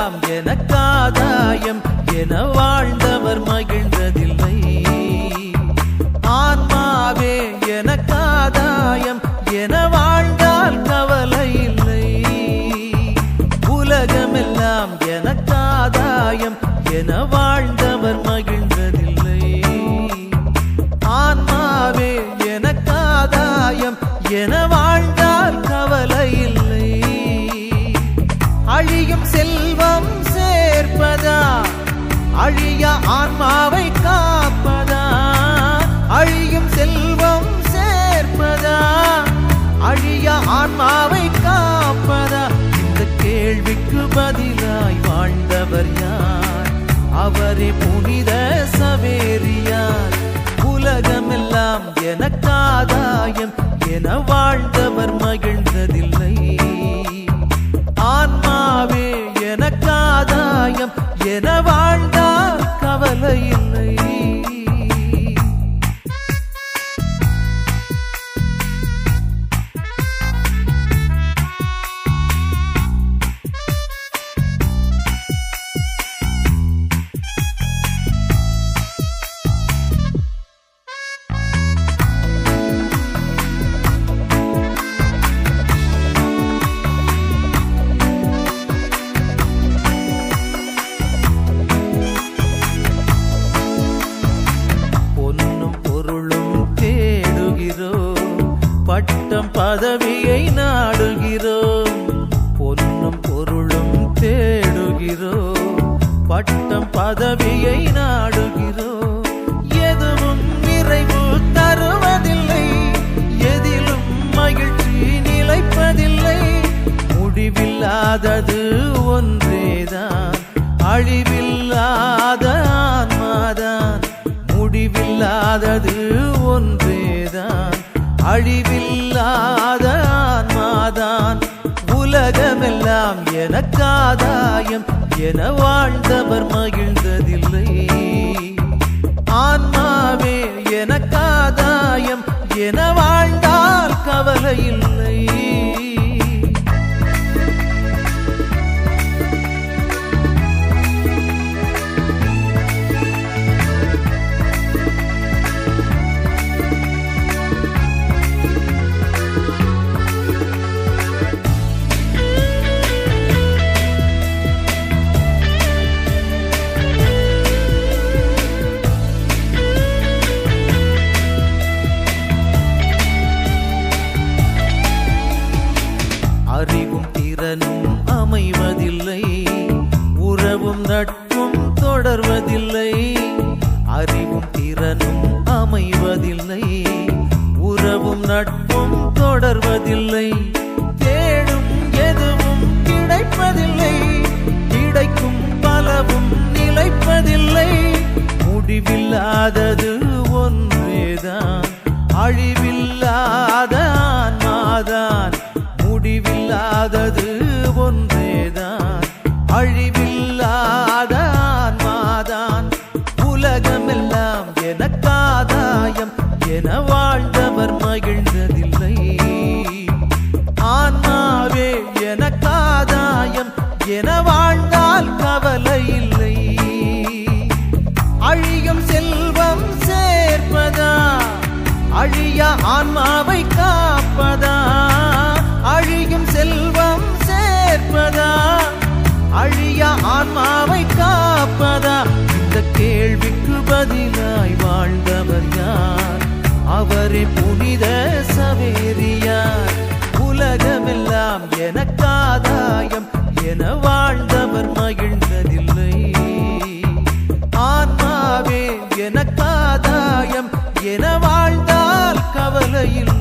உலகமெல்லாம் எனக்காதாயம் என வாழ்ந்தவர் மகிழ்ந்ததில்லை. ஆன்மாவே எனக்காதாயம் என வாழ்ந்தால் கவலை இல்லை. உலகமெல்லாம் எனக்காதாயம் என வாழ்ந்தவர் மகிழ்ந்ததில்லை. ஆன்மாவே எனக்காதாயம் என வாழ்ந்தால் கவலை இல்லை. அழியும் செல்வம் சேர்ப்பதா அழிய ஆன்மாவை காப்பதா? அழியும் செல்வம் சேர்ப்பதா அழிய ஆன்மாவை காப்பதா? இந்த கேள்விக்கு பதிலாய் வாழ்ந்தவர் யார்? அவரே புனித சவேரியார். உலகமெல்லாம் எனக்காதாயம் என வாழ்ந்தவர் மகிழ்ந்ததில்லை. ஆன்மாவே எனக்காதாயம் என வாழ்ந்தால் கவலை இல்லை. பட்டம் பதவியை நாடுகிறோம். பொன்னும் பொருளும் தேடுகிறோம். பட்டம் பதவியை நாடுகிறோம். எதுவும் நிறைவு தருவதில்லை. எதிலும் மகிழ்ச்சி நிலைப்பதில்லை. முடிவில்லாதது ஒன்றேதான், அழிவில்லாத ஆன்மாதான். முடிவில்லாதது ஒன்றேதான், அழிவில்லாத ஆன்மாதான். உலகமெல்லாம் எனக்காதாயம் என வாழ்ந்தவர் மகிழ்ந்ததில்லை. ஆன்மாவே எனக்காதாயம் என வாழ்ந்தால் கவலை இல்லை. அறிவும் திறனும் அமைவதில்லை. உறவும் நட்பும் தொடர்வதில்லை. அறிவும் திறனும் அமைவதில்லை. உறவும் நட்பும் தொடர்வதில்லை. தேடும் எதுவும் கிடைப்பதில்லை. கிடைக்கும் பலவும் நிலைப்பதில்லை. முடிவில்லாதது ஒன்றேதான், அழிவில்லாத ஆன்மாதான். முடிவில்லாதது ஒன்றேதான், அழிவில்லாத ஆன்மாதான். உலகமெல்லாம் எனக்காதாயம் என வாழ்ந்தவர் மகிழ்ந்ததில்லை. ஆன்மாவே எனக்காதாயம் என வாழ்ந்தால் கவலை இல்லை. அழியும் செல்வம் சேர்ப்பதா அழிய ஆன்மாவை காப்பதா? அழியும் செல்வம் சேர்ப்பதா அழிய ஆன்மாவை காப்பதா? இந்த கேள்விக்கு பதிலாய் வாழ்ந்தவர் யார்? அவரே புனித சவேரியார். உலகமெல்லாம் எனக்காதாயம் என வாழ்ந்தவர் மகிழ்ந்ததில்லை. ஆன்மாவே எனக்காதாயம் என வாழ்ந்தால் கவலை இல்லை.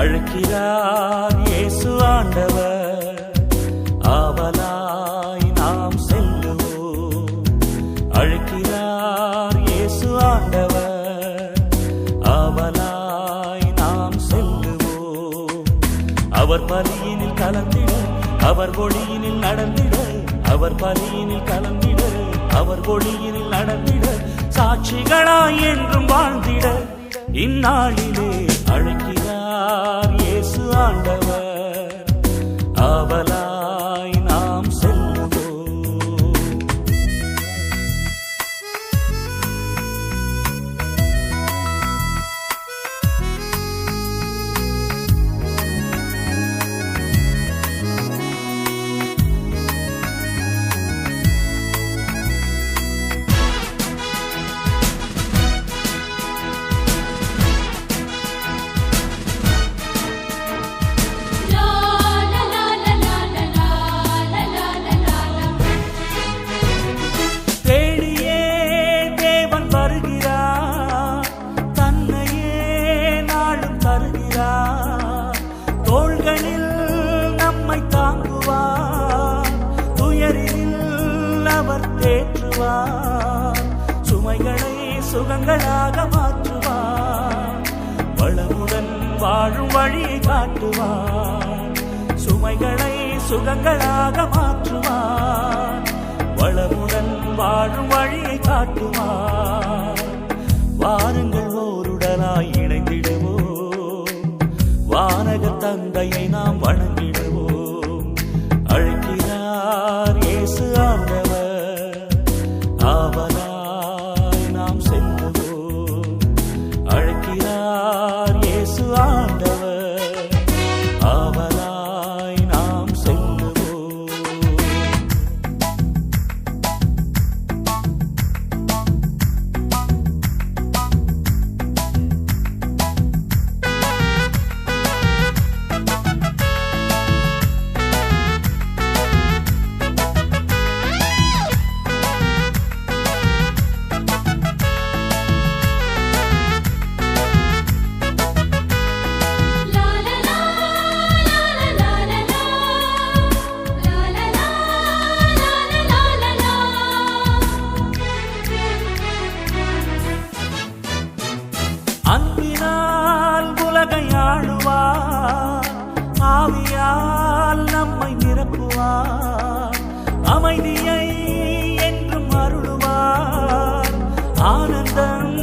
அழைக்கிறார் இயேசு ஆண்டவர். ஆவலாய் நாம் செல்லுவோம். அழைக்கிறார் இயேசு ஆண்டவர். ஆவலாய் நாம் செல்லுவோம். அவர் பலியினில் கலந்திட, அவர் ஒளியினில் நடந்திட, அவர் பலியினில் கலந்திட, அவர் ஒளியினில் நடந்திட, சாட்சிகளாய் என்றும் வாழ்ந்திட இந்நாளிலே அழைக்கிறார் இயேசு ஆண்டவர். ஆவலாய் நாம் செல்லுவோம். சுமைகளை சுகங்களாக மாற்றுவார். வளமுடன் வாழும் வழியை காட்டுவார். சுமைகளை சுகங்களாக மாற்றுவார். வளமுடன் வாழும் வழியை காட்டுவார். வாருங்கள் ஓருடனாய் இணைந்திடுவோம். வானக தந்தையை நாம் வணங்கிடுவோம். அழைக்கிறார் இயேசு ஆண்டவர். ஆவலாய் நாம் செல்லுவோம். அழைக்கிறார் இயேசு ஆண்டவர். ஆவலாய் நாம் செல்லுவோம். அன்பினால் உலகை ஆளுவார். ஆவியால் நம்மை நிரப்புவார். அமைதியை என்றும் அருளுவார். ஆனந்தம்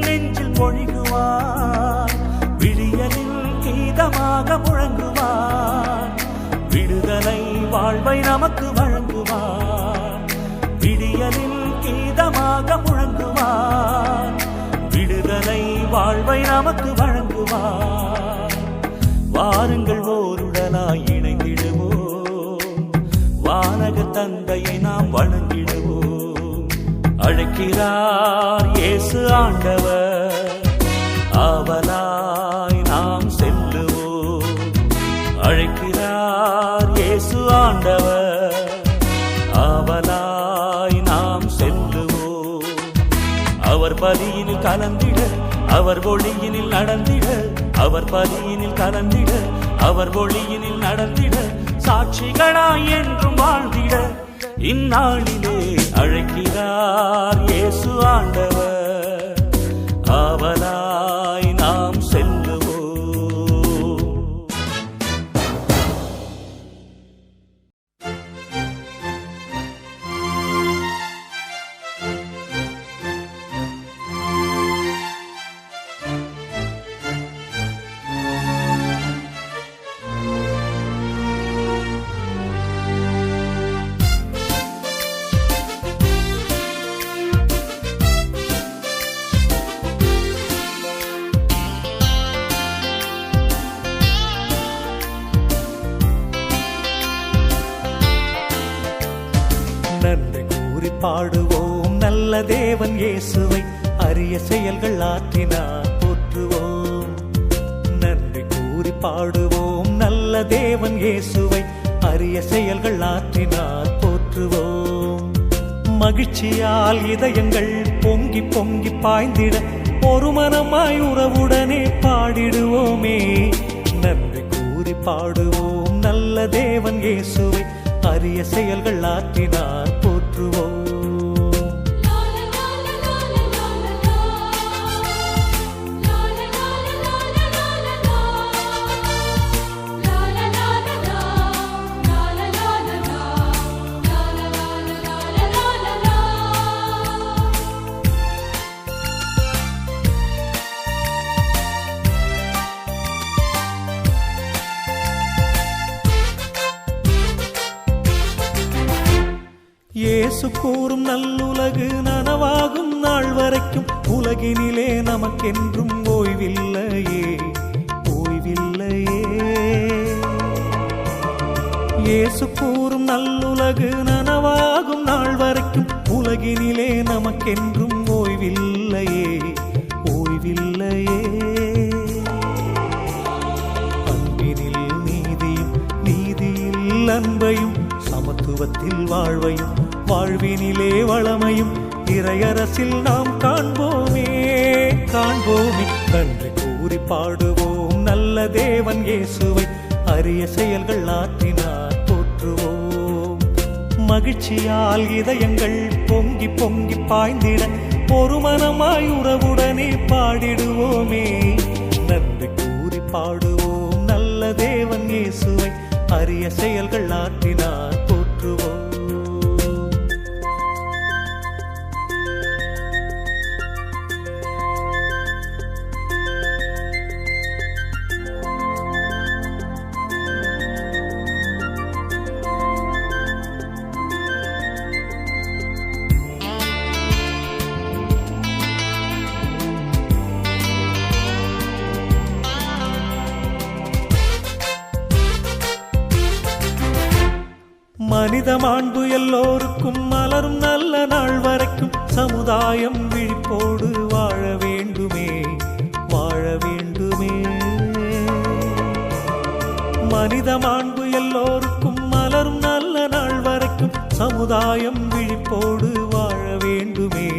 நெஞ்சில் பொழிகுவார். விடியலில் கீதமாக முழங்குவார். விடுதலை வாழ்வை நமக்கு வழங்குவார். விடியலில் கீதமாக முழங்குவார். விடுதலை வாழ்வை நமக்கு வழங்குவார். வாருங்கள் ஓருடனாய் இணைந்திடுவோம். வானக தந்தையை நாம் வணங்கிடுவோம். அழைக்கிறார் இயேசு ஆண்டவர். ஆவலாய் நாம் செல்லுவோம். அழைக்கிறார் இயேசு ஆண்டவர். ஆவலாய் நாம் செல்லுவோம். அவர் பலியினில் கலந்திட, அவர் ஒளியினில் நடந்திட, அவர் பலியினில் கலந்திட, அவர் ஒளியினில் நடந்திட, சாட்சிகளாய் என்றும் வாழ்ந்திட இந்நாளிலே அழைக்கிறார் இயேசு ஆண்டவர். ஆவலாய் நாம் செல்லுவோம். நன்றி கூறி பாடுவோம் நல்ல தேவன் இயேசுவை. அரிய செயல்கள் ஆற்றினார் போற்றுவோம். நன்றி கூறி பாடுவோம் நல்ல தேவன் இயேசுவை. அரிய செயல்கள் ஆற்றினார் போற்றுவோம். மகிழ்ச்சியால் இதயங்கள் பொங்கி பொங்கி பாய்ந்திட ஒரு மனமாய் உறவுடனே பாடிடுவோமே. நன்றி கூறி பாடுவோம் நல்ல தேவன் இயேசுவை அரிய செயல்கள் ஆற்றினார் போற்றுவோம். இயேசு கூறும் நல்லுலகு நனவாகும் நாள் வரைக்கும் உலகினிலே நமக்கென்றும் ஓய்வில்லையே, ஓய்வில்லையே. இயேசு கூறும் நல்லுலகு நனவாகும் நாள் வரைக்கும் உலகினிலே நமக்கென்றும் ஓய்வில்லையே, ஓய்வில்லையே. அன்பினில் நீதியும், நீதியில் அன்பையும், சமத்துவத்தில் வாழ்வையும், வாழ்வினிலே வளமையும் இறையரசில் நாம் காண்போமே, காண்போமே. நன்றி கூறி பாடுவோம் நல்ல தேவன் இயேசுவை அரிய செயல்கள் ஆற்றினார் போற்றுவோம். மகிழ்ச்சியால் இதயங்கள் பொங்கி பொங்கி பாய்ந்திட ஒரு மனமாய் உறவுடனே பாடிடுவோமே. நன்றி கூறி பாடுவோம் நல்ல தேவன் இயேசுவை அரிய செயல்கள் ஆற்றினார் போற்றுவோம். மனித மாண்பு எல்லோருக்கும் மலரும் நல்ல நாள் வரைக்கும் சமுதாயம் விழிப்போடு வாழ வேண்டுமே, வாழ வேண்டுமே. மனித மாண்பு எல்லோருக்கும் மலரும் நல்ல நாள் வரைக்கும் சமுதாயம் விழிப்போடு வாழ வேண்டுமே,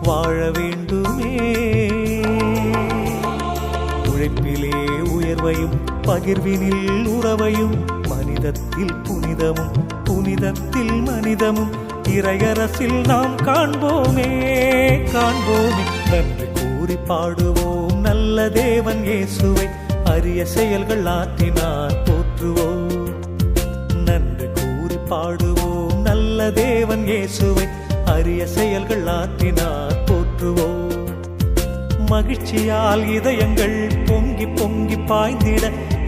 வாழ வேண்டுமே. உழைப்பிலே உயர்வையும் பகிர்வினில் உறவையும் மனிதத்தில் புனிதமும் புனிதத்தில் மனிதமும் இறையரசில் நாம் காண்போமே, காண்போமே. நன்றி கூறி பாடுவோம் நல்ல தேவன் இயேசுவை அரிய செயல்கள் ஆற்றினார் போற்றுவோம். நன்றி கூறி பாடுவோம் நல்ல தேவன் இயேசுவை அரிய செயல்கள் ஆற்றினார் போற்றுவோம். மகிழ்ச்சியால் இதயங்கள் பொங்கி பொங்கி பாய்ந்திட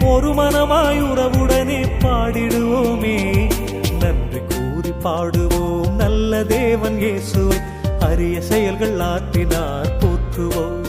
ஒரு மனமாய் உறவுடனே பாடிடுவோமே. நன்றி கூறி பாடுவோம் நல்ல தேவன் இயேசுவை அரிய செயல்கள் ஆற்றினார் போற்றுவோம்.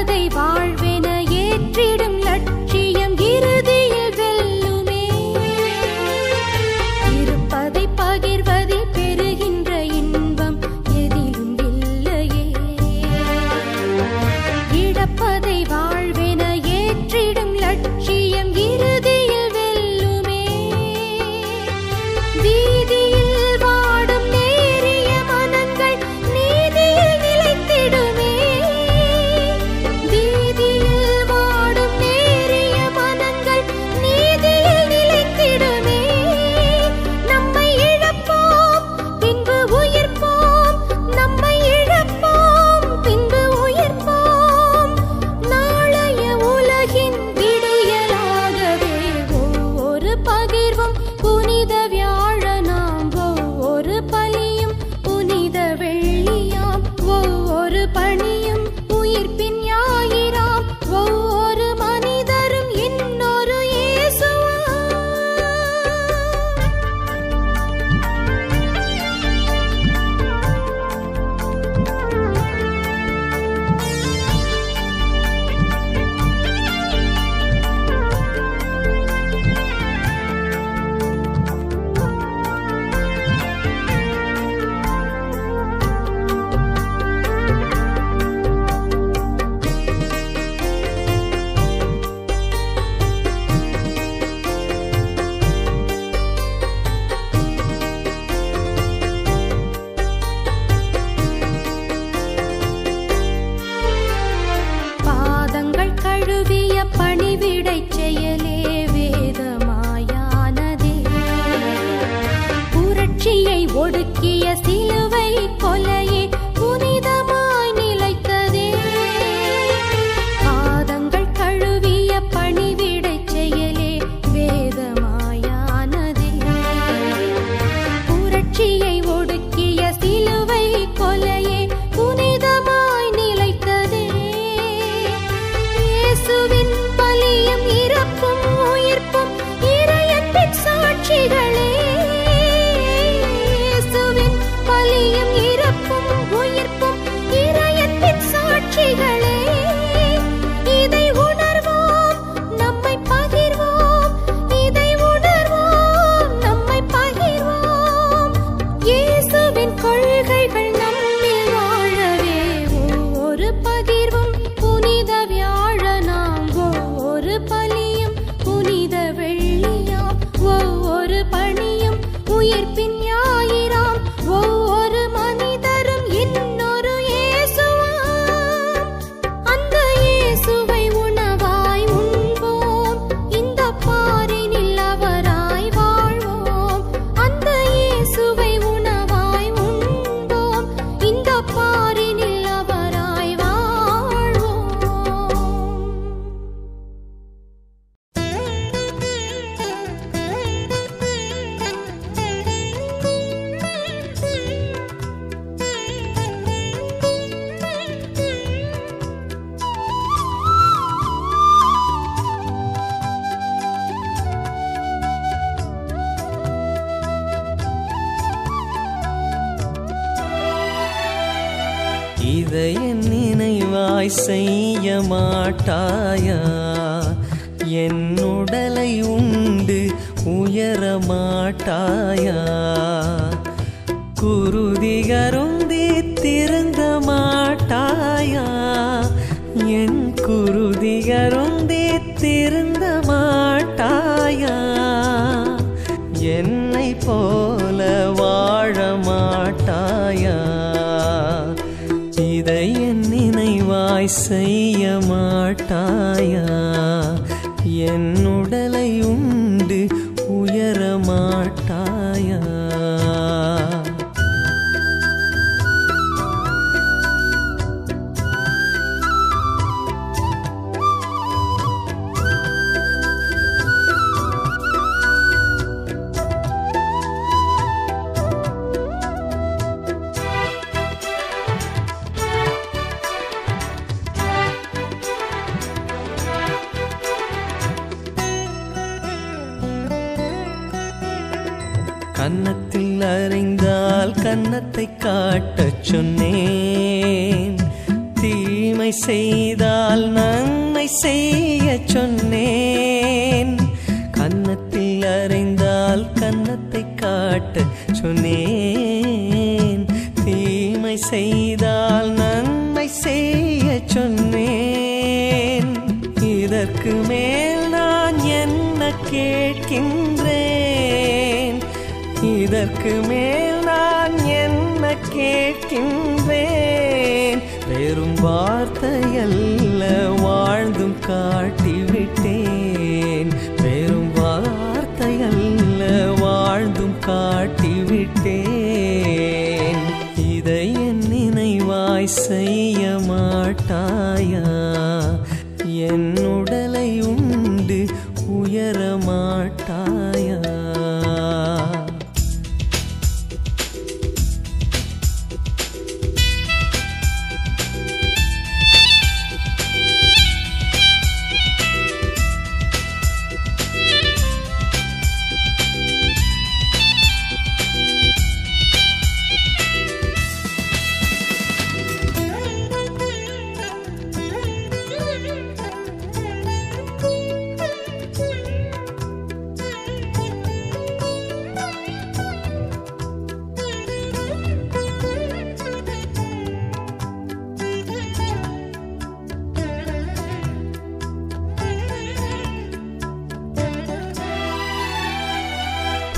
இழப்பதை வாழ்வென ஏற்றிடும் லட்சியம் இறுதியில் வெல்லுமே. இருப்பதை பகிர்வதில் பெறுகின்ற இன்பம் எதிலும் இல்லையே. இழப்பதை வாழ்வென ஏற்றிடும் லட்சியம் இறுதியில் வெல்லுமே. வீதியில் வாடும் நேரிய மனங்கள் நீதியில் நிலைத்திடுமே. வீதியில் வாடும் நேரிய மனங்கள் நீதியில் நிலைத்திடுமே. நம்மை இழப்போம் பின்பு உயிர்ப்போம், நம்மை இழப்போம் பின்பு உயிர்ப்போம். நாளைய உலகின் விடியலாகவே ஒவ்வொரு பகிர்வும் புனித வியாழனாம், ஒவ்வொரு பலியும் புனித வெள்ளியாம், ஒவ்வொரு பணியும் உயிர்ப்பின் ஞாயிறாம், ஒவ்வொரு மனிதரும் இன்னொரு இயேசுவாம். பாதங்கள் கழுவிய பணிவிடைச் செயலே வேதமாயானதே. புரட்சியை ஒடுக்கிய சிலுவை கொலையே புனிதமாய் நிலைத்ததே. பாதங்கள் கழுவிய பணிவிடைச் செயலே வேதமாயானதே. புரட்சியை ஒடுக்கிய சிலுவை கொலையே புனிதமாய் நிலைத்ததே. இயேசுவின் பலியும் இறப்பும் உயிர்ப்பும் இறையன்பின் சாட்சிகளே. இயேசுவின் பலியும் இறப்பும் உயிர்ப்பும் இறையன்பின் சாட்சிகளே. இதை உணர்வோம், நம்மை பகிர்வோம், இதை உணர்வோம், நம்மை பகிர்வோம். இயேசுவின் கொள்கைகள் நம்மில் வாழவே ஒவ்வொரு பகிர்வும் புனித வியாழனாம், ஒவ்வொரு பலியும் புனித வெள்ளியாம், ஒவ்வொரு பணியும் உயிர்ப்பின் ஞாயிறாம், ஒவ்வொரு மனிதரும் இன்னொரு இயேசுவாம். அந்த இயேசுவை உணவாய் உண்போம், இந்த பாரினில் அவராய் வாழ்வோம். அந்த இயேசுவை உணவாய் உண்போம், இந்த பாரினில் அவராய் வாழ்வோம். இதை என் நினைவாய் செய்ய மாட்டாயா? என் உடலை உண்டு உயர மாட்டாயா? குருதிகருந்தி திருந்த மாட்டாயா? என் குருதிகருந்தி திருந்த மாட்டாயா? என்னை போல வாழ மாட்டாயா? இதை என் நினைவாய் செய்ய மாட்டாயா? என் உடலை உண்டு உயர மாட்டாயா? கன்னத்தில் அறைந்தால் கன்னத்தை காட்டச் சொன்னேன். தீமை தீமை செய்தால் நன்மை செய்ய சொன்னேன், கன்னத்தில் அறைந்தால் கன்னத்தை காட்ட சொன்னேன். தீமை செய்தால் நன்மை செய்ய சொன்னேன், இதற்கு மேல் நான் என்ன கேட்கின்றேன்? இதற்கு மேல் நான் என்ன கேட்கின்றேன்? வெறும் வார்த்தையல்ல வாழ்ந்தும் காட்டிவிட்டேன், வெறும் வார்த்தையல்ல வாழ்ந்தும் காட்டிவிட்டேன். இதை என் நினைவாய் செய்ய மாட்டாயா? என் உடலை உண்டு உயர மாட்டாயா?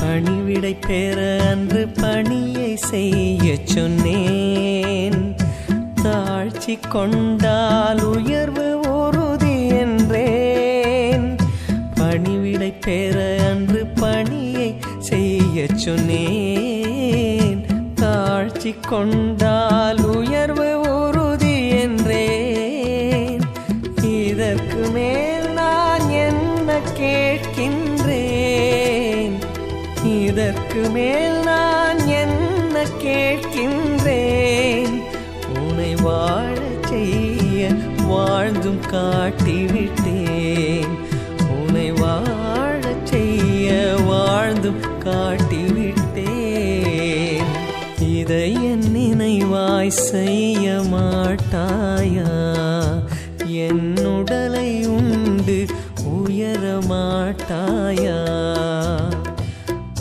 பணிவிடை பெற அன்று பணியை செய்ய சொன்னேன், தாழ்ச்சி கொண்டால் உயர்வு உறுதி என்றேன். பணிவிடை பெற அன்று பணியை செய்ய சொன்னேன், தாழ்ச்சி கொண்டால் உயர்வு உறுதி என்றேன். இதற்கு மேல் நான் என்ன கேட்கின்றேன்? இதற்கு மேல் நான் என்ன கேட்கின்றேன்? உன்னை வாழச் செய்ய வாழ்ந்தும் காட்டிவிட்டேன், உன்னை வாழச் செய்ய வாழ்ந்தும் காட்டிவிட்டேன். இதை என் நினைவாய் செய்ய மாட்டாயா? என் உடலை உண்டு உயர மாட்டாயா?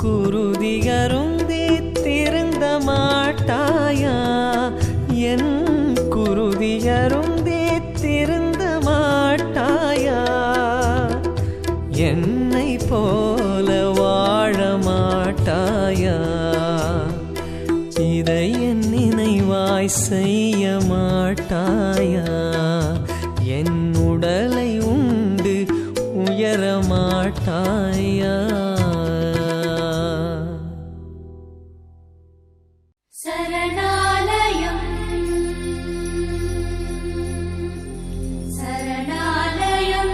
குருதி அருந்தி திருந்த மாட்டாயா? என் குருதி அருந்தி திருந்த மாட்டாயா? என்னை போல வாழ மாட்டாயா? இதை என் நினைவாய் செய்ய மாட்டாயா? என் உடலை உண்டு உயர மாட்டாயா? சரணாலயம் சரணாலயம்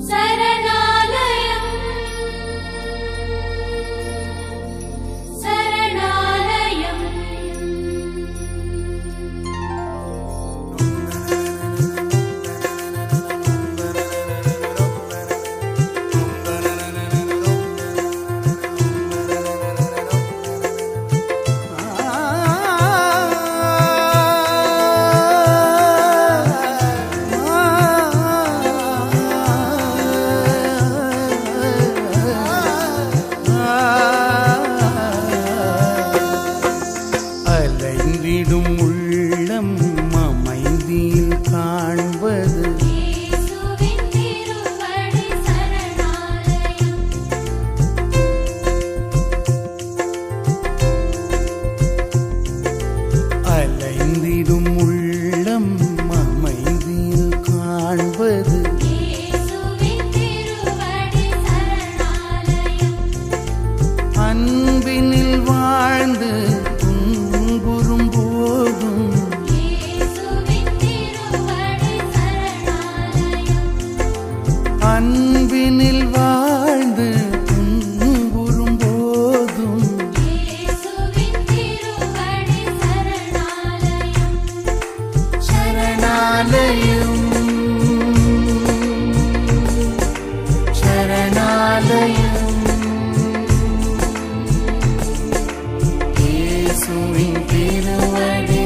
சரணாலயம் சரணாலயம். அன்பினில் வாழ்ந்து துன்புறும் போதும் சரணாலயம் சரணாலயம் இயேசுவின் திருவடி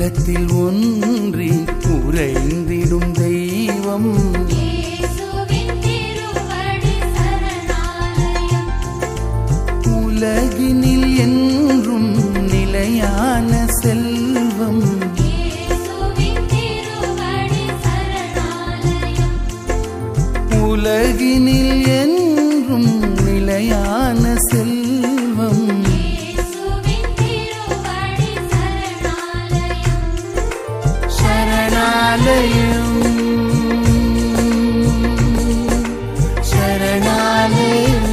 உள்ளத்தில் ஒன்றி உறைந்திடும் தெய்வம் இயேசுவின் திருவடி சரணாலயம். உலகினில் என்றும் நிலையான செல்வம் இயேசுவின் திருவடி சரணாலயம். உலகினில் என்றும் நிலையான செல்வம் இயேசுவின் திருவடி சரணாலயம். சரணாலயம் சரணாலயம்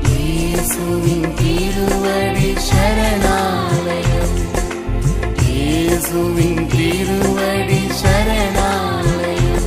இயேசுவின் திருவடி சரணாலயம் இயேசுவின் திருவடி சரணாலயம்.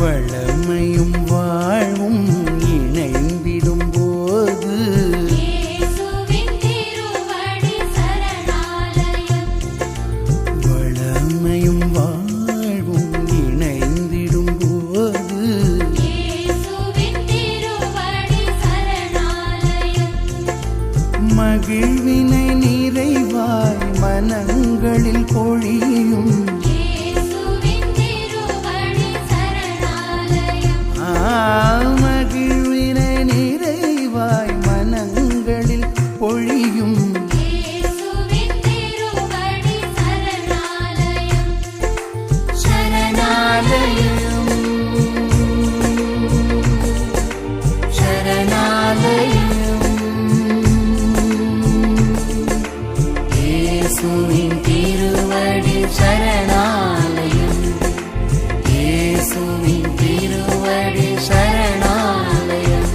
வளமையும் வாழ்வும் இணைந்திடும் போது இயேசுவின் திருவடி சரணாலயம். வளமையும் வாழ்வும் இணைந்திடும் போது இயேசுவின் திருவடி சரணாலயம். மகிழ்வினை நிறைவாய் மனங்களில் பொழியும் இயேசுவின் திருவடி சரணாலயம். மகிழ்வினை நிறைவாய் மனங்களில் பொழியும் இயேசுவின் திருவடி சரணாலயம். சரணாலயம் சரணாலயம் இயேசுவின் திருவடி சரணாலயம் இயேசுவின் திருவடி சரணாலயம்.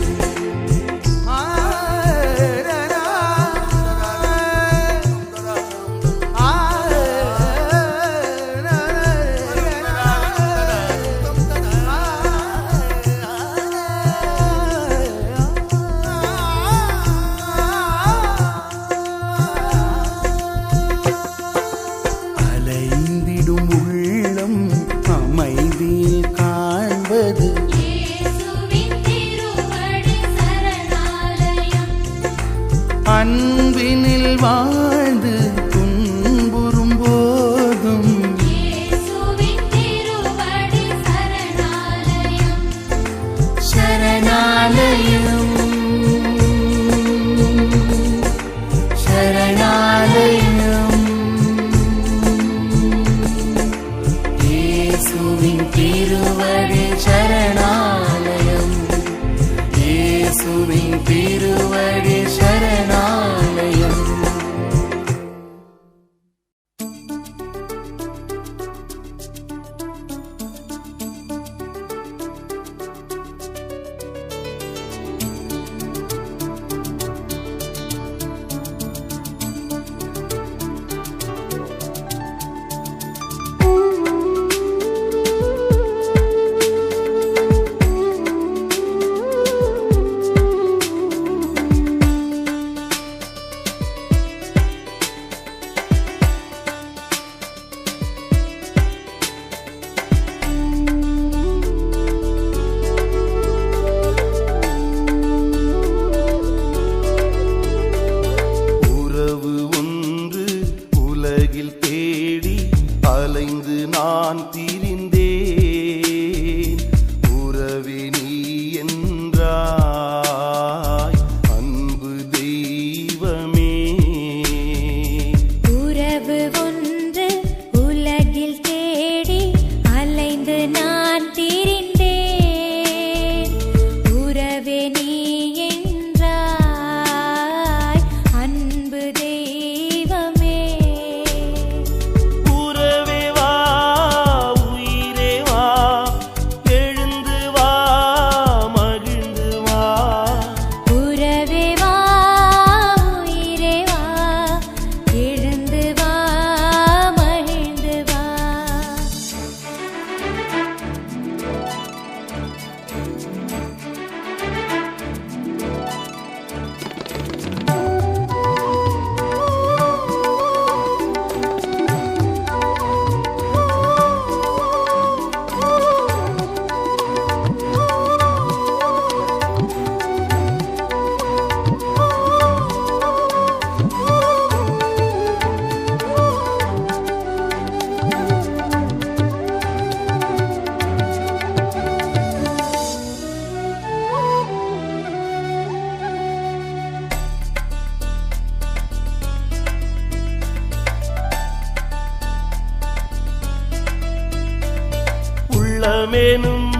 அலைந்திடும் உள்ளம் அமைதியில் காண்பது இயேசுவின் திருவடி சரணாலயம். அன்பினில் வாழ்ந்து துன்புறும் போதும் இயேசுவின் திருவடி சரணாலயம். சரணாலயம் சரணாலயம் இயேசுவின் திருவடி சரணாலயம் இயேசுவின் திருவடி சரணாலயம். மனமெனும்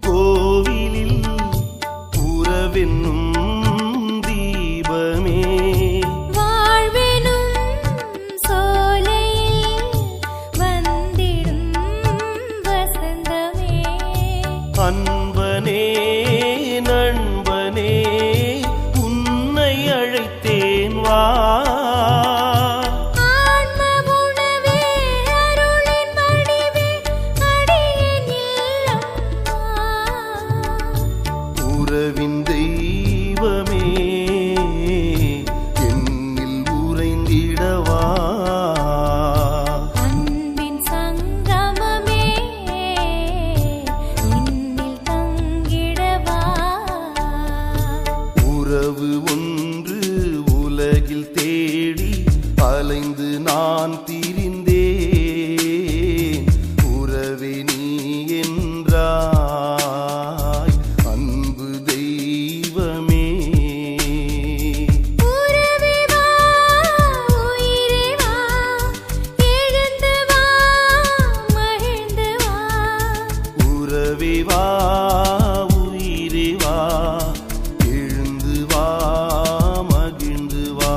கோவிலில் உறவென்னும் தீபமே வாழ்வெனும் சோலையில் வந்திடும் வசந்தமே அன்பனே நண்பனே உன்னை அழைத்தேன் வா உறவின் தெய்வமே என்னில் உறைந்திடவா அன்பின் சங்கமமே என்னில் தங்கிடவா உறவு ஒன்று உலகில் தேடி அலைந்து நான் திரிந்தேன் உறவே நீ என்றாய் அன்பு தெய்வமே உறவே வா உயிரே வா எழுந்து வா மகிழ்ந்து வா உறவே வா உயிரே வா எழுந்து வா மகிழ்ந்து வா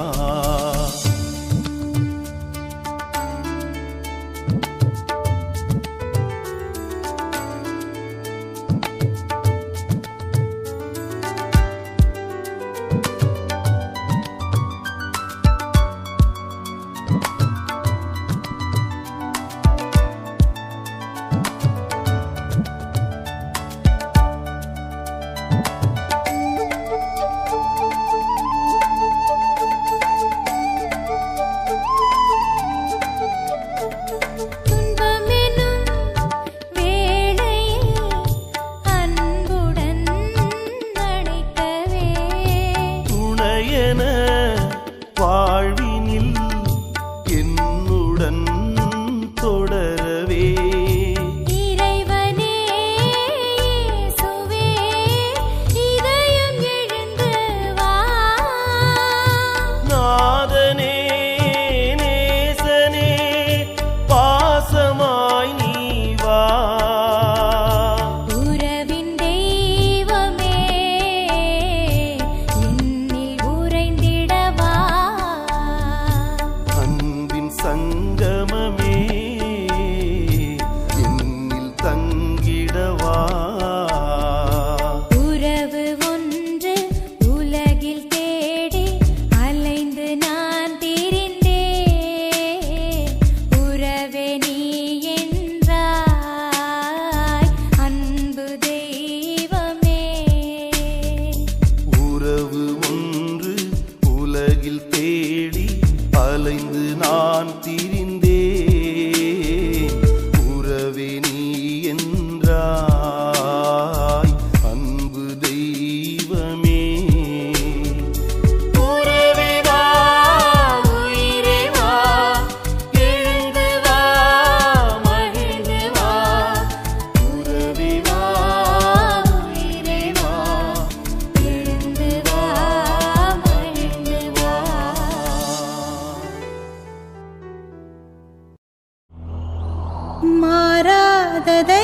துன்பமெனும் வேளையில் அன்புடன் அணைக்கவே துணையென வாழ்வினில் என்னுடன் தொடரவே இறைவனே இயேசுவே இதயம் எழுந்து வா நாதனே நேசனே பாசமாய் நீ வா உறவின் தெய்வமே என்னில் உறைந்திடவா அன்பின் சங்கமமே என்னில் தங்கிடவா உறவு ஒன்று உலகில் தேடி அலைந்து நான் திரிந்தேன் உறவே நீ என்றாய் அன்பு தெய்வமே உறவு ஒன்று உலகில் தேடி அலைந்து நான் திரிந்தேன் உறவே நீ என்றாய் அன்பு தெய்வமே உறவே வா உயிரே வா எழுந்து வா மகிழ்ந்து வா உறவே வா உயிரே வா எழுந்து வா மகிழ்ந்து வா மாறாததை